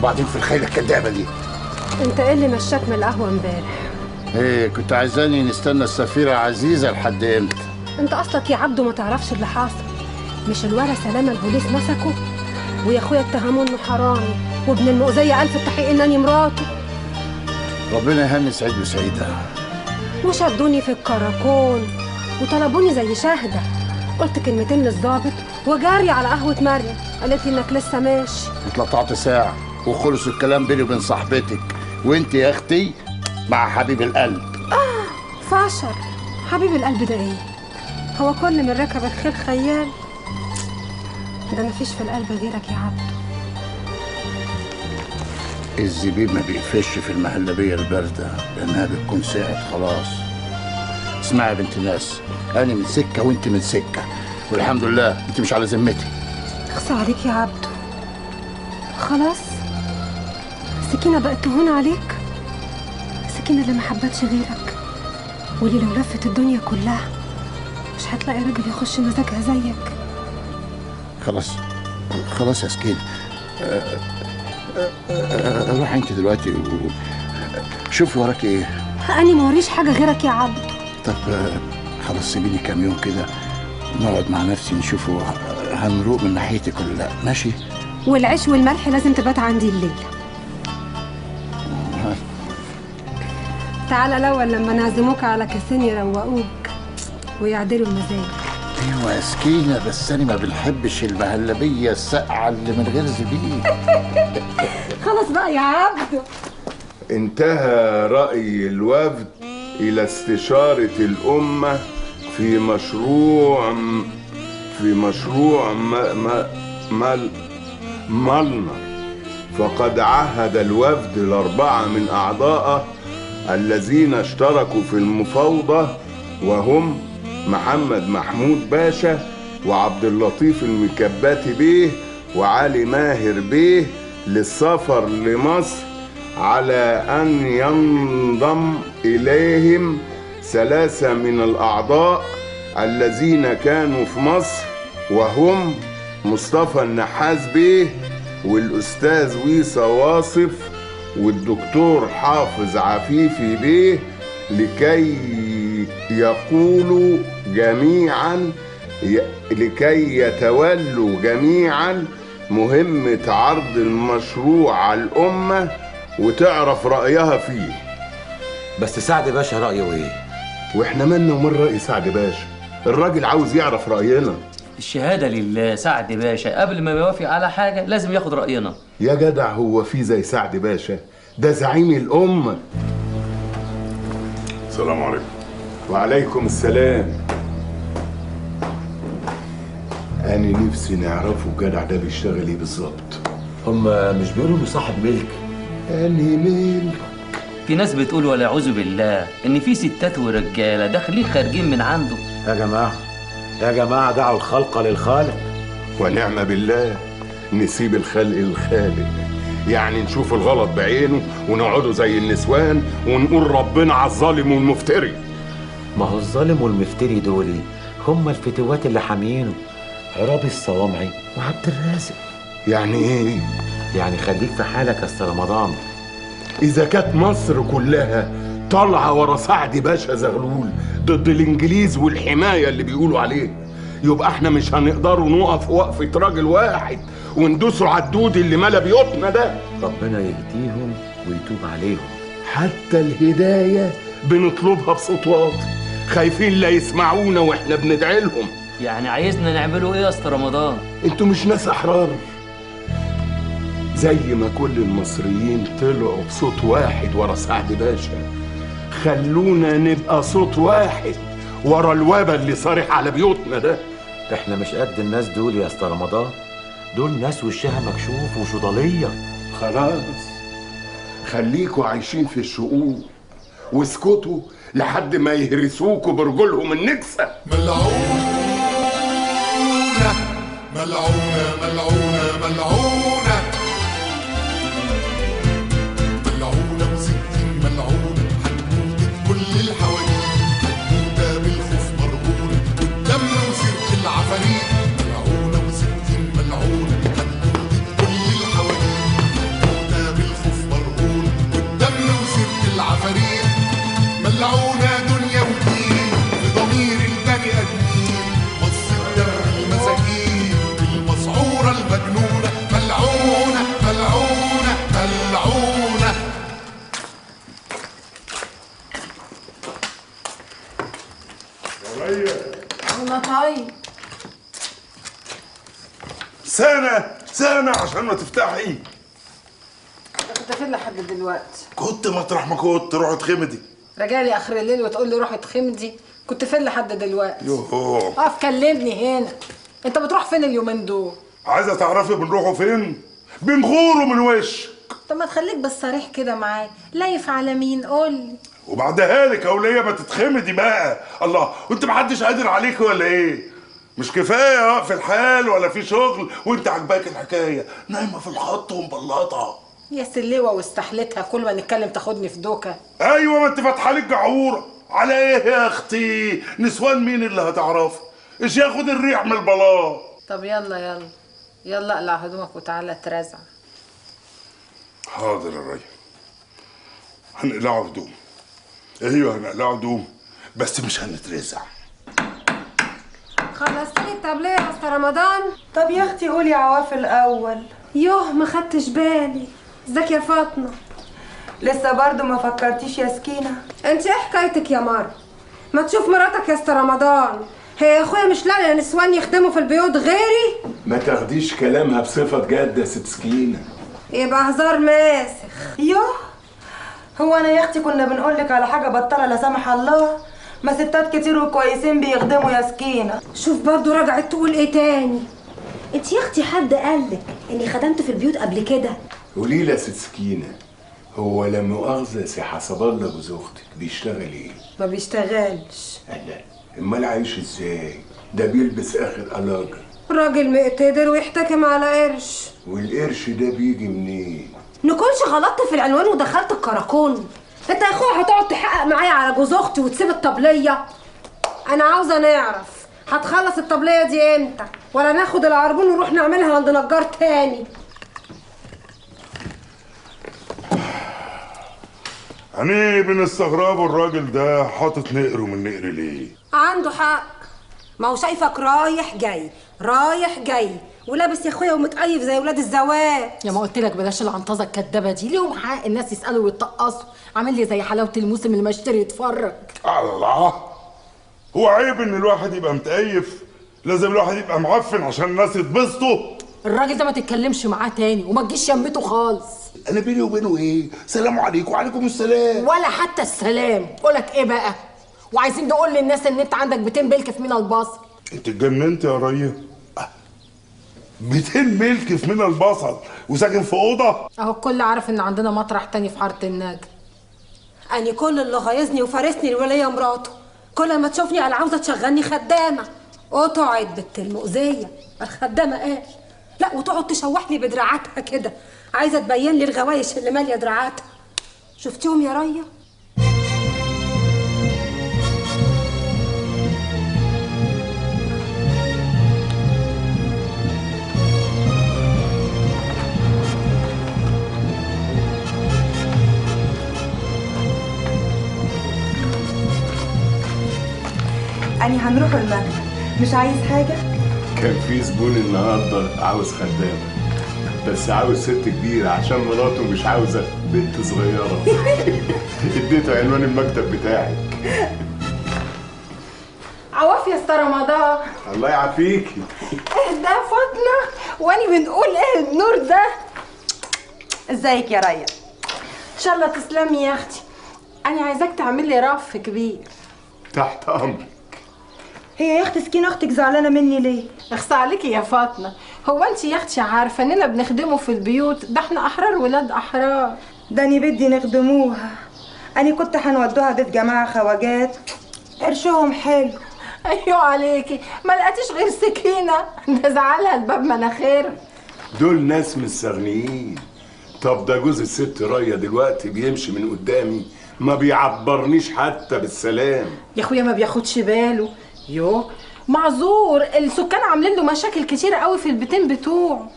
وبعدين في الخيله الكدابه دي. انت ايه اللي مشاك من القهوه امبارح؟ ايه كنت عايزاني نستنى السفيره عزيزه لحد امتى؟ انت اصلك يا عبده ما تعرفش اللي حاصل. مش الورا سلامه البوليس مسكه، ويا اخويا اتهموه انه حرامي وابن المؤذيه الف التحقيق انني مراته. ربنا يهني سعيد وسعيده. وشدوني في الكراكون وطلبوني زي شاهده. قلت كلمتين للظابط وجاري على قهوه مريم، قالت لي انك لسه ماشي. اتلطعت ساعه وخلص الكلام بيني وبين صاحبتك، وانت يا اختي مع حبيب القلب. فاشر. حبيب القلب ده ايه؟ هو كل من ركب الخيل خيال؟ ده مفيش في القلب غيرك يا عبده. الزبيب ما بيقفش في المهلبيه البارده لانها بتكون ساعت خلاص. اسمعي يا بنت الناس، انا من سكه وانت من سكه، والحمد لله انت مش على ذمتي. اخصى عليك يا عبده. خلاص سكينه بقت تهون عليك، سكينه اللي ما حبتش غيرك، واللي لو لفت الدنيا كلها مش هتلاقي راجل يخش مزاجها زيك. خلاص خلاص يا سكينه، روحي انت دلوقتي شوفي وراكي ايه. أنا ما وريش حاجه غيرك يا عبده. طب خلاص سيبيني كام يوم كده نقعد مع نفسي نشوفه هنروق من ناحيتك ولا لا، ماشي؟ والعيش والملح لازم تبات عندي الليله. تعالى الاول لما نعزموك على كاسين يروقوك ويعدلوا المزاج. ايوه يا سكينه، بس انا ما بنحبش المهلبيه الساقعه اللي من غير زبيب. خلاص بقى يا عبده. انتهى رأي الوفد إلى استشارة الأمة في مشروع مالنا. فقد عهد الوفد الأربعة من أعضائه الذين اشتركوا في المفاوضة، وهم محمد محمود باشا وعبد اللطيف المكباتي بيه وعلي ماهر بيه، للسفر لمصر، على أن ينضم إليهم 3 من الأعضاء الذين كانوا في مصر، وهم مصطفى النحاس بيه والأستاذ ويسا واصف والدكتور حافظ عفيفي بيه، لكي يتولوا جميعا مهمة عرض المشروع على الأمة وتعرف رأيها فيه. بس سعد باشا رأيه ايه؟ واحنا مالنا ومن رأي سعد باشا؟ الراجل عاوز يعرف رأينا. الشهادة لله، سعد باشا قبل ما يوافق على حاجة لازم ياخد رأينا. يا جدع هو في زي سعد باشا؟ ده زعيم الأمة. السلام عليكم. وعليكم السلام. أنا نفسي نعرفه الجدع ده بيشتغل ايه بالظبط. هم مش بيقولوا انه صاحب ملك؟ أنهي ملك؟ في ناس بتقول ولا اعوذ بالله ان في ستات ورجاله داخلين خارجين من عنده. يا جماعه دعوا الخلق للخالق. ونعم بالله، نسيب الخلق للخالق. يعني نشوف الغلط بعينه ونقعدوا زي النسوان ونقول ربنا على الظالم والمفتري. ما هو الظالم والمفتري دول هم الفتوات اللي حامينه، عرابي الصوامعي وعبد الرازق. يعني ايه؟ يعني خليك في حالك يا أستاذ رمضان. إذا كانت مصر كلها طالعة ورا سعد باشا زغلول ضد الإنجليز والحماية اللي بيقولوا عليه، يبقى احنا مش هنقدروا نقف وقفة راجل واحد وندوسوا على الدود اللي ملا بيوتنا ده. ربنا يهديهم ويتوب عليهم. حتى الهداية بنطلبها بصوت واطي، خايفين لا يسمعونا واحنا بندعي لهم. يعني عايزنا نعملوا ايه يا اسطى رمضان؟ انتوا مش ناس احرار؟ زي ما كل المصريين طلعوا بصوت واحد ورا سعد باشا، خلونا نبقى صوت واحد ورا الوبا اللي صارح على بيوتنا ده. احنا مش قد الناس دول يا اسطى رمضان، دول ناس وشها مكشوف وشضالية. خلاص خليكوا عايشين في الشقوق واسكتوا لحد ما يهرسوكوا برجلهم النكسة. ملعونة ملعونة ملعونة ملعونة ملعونة وستين ملعونة، هتموت كل الحواديت، هتموت بالخوف مرهونة والدم وسيرة العفاريت. ملعونة وستين ملعونة، هتموت كل الحواديت، هتموت سنة عشان ما تفتحي. كنت فين لحد دلوقتي؟ كنت مطرح ما كنت روح اتخمدي. راجعلي اخر الليل وتقول لي روح اتخمدي؟ كنت فين لحد دلوقتي؟ يوه، اقف كلمني هنا. انت بتروح فين اليومين دول؟ عايزة تعرفي بنروحوا فين؟ بنغوروا من وش. طب ما تخليك بالصريح كده معايا، لايف على مين؟ قولي. وبعدها لك اولية ما تتخمدي بقى. الله، وانت محدش قادر عليك ولا ايه؟ مش كفايه في الحال ولا في شغل وانت عاجباك الحكايه، نايمه في الخط ومبلطه. يا سلوة واستحلتها، كل ما نتكلم تاخدني في دوكه. ايوه، ما انت فاتحه لك جعوره. على ايه يا اختي؟ نسوان مين اللي هتعرفه؟ ايش ياخد الريح من البلاط؟ طب يلا يلا اقلع هدومك وتعالى اترزع. حاضر يا ريا، هنقلعه هدوم. ايوه هنقلعه هدوم، بس مش هنترزع. خلصتي الطابليه يا أسطى رمضان؟ طب يا اختي قولي عواف الاول. يوه ما خدتش بالي. ازيك يا فاطمه؟ لسه برضو ما فكرتيش يا سكينه؟ انت ايه حكايتك يا مار؟ ما تشوف مراتك يا أسطى رمضان. هي يا اخويا مش لاقيه نسوان يخدموا في البيوت غيري؟ ما تاخديش كلامها بصفة جد يا ست سكينة. يبقى هزار ماسخ. يوه، هو انا يا اختي كنا بنقولك على حاجه بطله لا سمح الله؟ ما ستات كتير وكويسين بيخدموا يا سكينه. شوف برضو رجعت تقول ايه تاني. انت يا اختي حد قالك اني خدمت في البيوت قبل كده؟ قولي لي يا ست سكينة، هو لا مؤاخذة سي حسب الله جوز اختك بيشتغل ايه؟ ما بيشتغلش. لا، امال عايش ازاي؟ ده بيلبس اخر قلاجة. راجل مقتدر ويحتكم على قرش. والقرش ده بيجي منين؟ نكونش غلطت في العنوان ودخلت الكراكون. انت يا اخويا هتقعد تحقق معايا على جوز اختي وتسيب الطبليه؟ انا عاوزه نعرف هتخلص الطبليه دي امتى، ولا ناخد العربون ونروح نعملها عند نجار تاني؟ يعني بنستغربوا الراجل ده حاطط نقره من نقر ليه؟ عنده حق. ما هو شايفك رايح جاي رايح جاي ولابس يا اخويا ومتقيف زي ولاد الزواج. يا ما قلت لك بلاش العنطزه الكدابه دي، ليهم حق الناس يسالوا ويتقصوا. عامل لي زي حلاوه الموسم اللي ما اشتري يتفرج. الله، هو عيب ان الواحد يبقى متقيف؟ لازم الواحد يبقى معفن عشان الناس يتبسطوا؟ الراجل ده ما تتكلمش معاه تاني وما تجيش يمته خالص. انا بيني وبينه ايه؟ سلام عليكم وعليكم السلام. ولا حتى السلام. قولك ايه بقى؟ وعايزين نقول للناس ان انت عندك 200 بلك في مينا البصل. انت اتجننت يا ريا؟ 200 ملك في مينا البصل وساكن في اوضه؟ اهو الكل عارف ان عندنا مطرح تاني في حاره النجم. أنا كل اللي غايظني وفارسني الولية مراته، كل ما تشوفني أنا عاوزة تشغلني خدامة. قطعت بنت المؤذية الخدامة قال لا، وتقعد تشوحني بدراعاتها كده، عايزة تبين لي الغوايش اللي مالية دراعاتها. شفتيهم يا ريا؟ أني هنروح المكتب، مش عايز حاجة؟ كان في زبون النهارده عاوز خدامة، بس عاوز ست كبيرة عشان مراته مش عاوزة بنت صغيرة. اديته عنوان المكتب بتاعي. عواف يا أسطى رمضان. الله يعافيكي. اهدى يا فاطمه، واني بنقول ايه النور ده؟ ازيك يا ريا؟ ان شاء الله تسلمي يا اختي. انا عايزاك تعمل لي رف كبير. تحت امرك. هي يا اختي سكينة اختك زعلانة مني ليه؟ اخصى عليكي يا فاطمه، هو انت يا اختي عارفه اننا بنخدمه في البيوت؟ ده احنا احرار ولاد احرار. ده أني بدي نخدموها. أني كنت هنودوها بيت جماعة خواجات قرشهم حلو. ايوه عليكي، ما لقيتيش غير سكينه ده زعلها الباب مناخير. دول ناس مستغنيين. طب ده جوز الست ريا دلوقتي بيمشي من قدامي ما بيعبرنيش حتى بالسلام. يا اخويا ما بياخدش باله. معذور، السكان عاملين له مشاكل كتيره قوي في البيتين بتوعه.